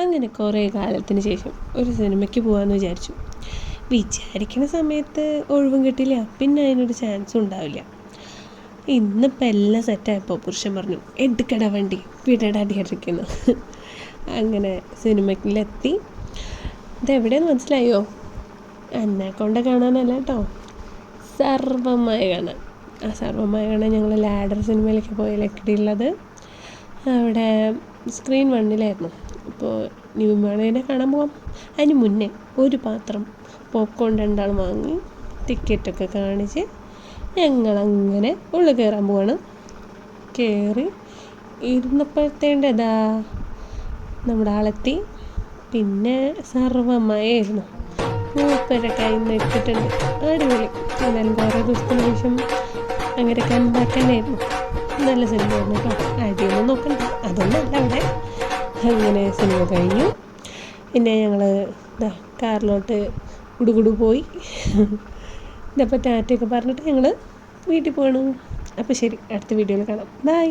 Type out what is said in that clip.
അങ്ങനെ കുറേ കാലത്തിന് ശേഷം ഒരു സിനിമയ്ക്ക് പോകാമെന്ന് വിചാരിക്കുന്ന സമയത്ത് ഒഴിവും കിട്ടില്ല, പിന്നെ അതിനൊരു ചാൻസും ഉണ്ടാവില്ല. ഇന്നിപ്പോൾ എല്ലാം സെറ്റായപ്പോൾ പുരുഷൻ പറഞ്ഞു, എടുക്കട വണ്ടി വിടടാ അടിയടിക്കുന്നു. അങ്ങനെ സിനിമയിലെത്തി. ഇതെവിടെയെന്ന് മനസ്സിലായോ? എന്നെ കൊണ്ട് കാണാനല്ല കേട്ടോ, സർവ്വമായ കാണാൻ. ആ സർവ്വമായ കാണാൻ ഞങ്ങൾ ലാഡർ സിനിമയിലേക്ക് പോയ ലക്കിടിയുള്ളത്. അവിടെ സ്ക്രീൻ 1-ലായിരുന്നു. അപ്പോൾ ന്യൂ മാളേനെ കാണാൻ പോകാം. അതിന് മുന്നേ ഒരു പാത്രം പോപ്കോൺ 2 വാങ്ങി ടിക്കറ്റൊക്കെ കാണിച്ച് ഞങ്ങളങ്ങനെ ഉള്ളിൽ കയറാൻ പോവാണ്. കയറി ഇരുന്നപ്പോഴത്തേണ്ടതാ നമ്മുടെ ആളെത്തി. പിന്നെ സർവ്വമയായിരുന്നു. മൂപ്പരൊക്കെ ഇന്ന് ഇട്ടിട്ടുണ്ട്. അടിപൊളി. എന്നാലും കുറേ ദിവസത്തിന് ശേഷം അങ്ങനെ കണ്ടാക്കാനായിരുന്നു. നല്ല സിനിമയായിരുന്നു കേട്ടോ. അടിയൊന്നും നോക്കണ്ട, അതൊന്നുമല്ല അവിടെ. അങ്ങനെ സിനിമ കഴിഞ്ഞു. പിന്നെ ഞങ്ങൾ കാറിലോട്ട് കുടുകുടു പോയി. ഇതപ്പോൾ ടാറ്റയൊക്കെ പറഞ്ഞിട്ട് ഞങ്ങൾ വീട്ടിൽ പോകണം. അപ്പോൾ ശരി, അടുത്ത വീഡിയോയിൽ കാണാം. ബൈ.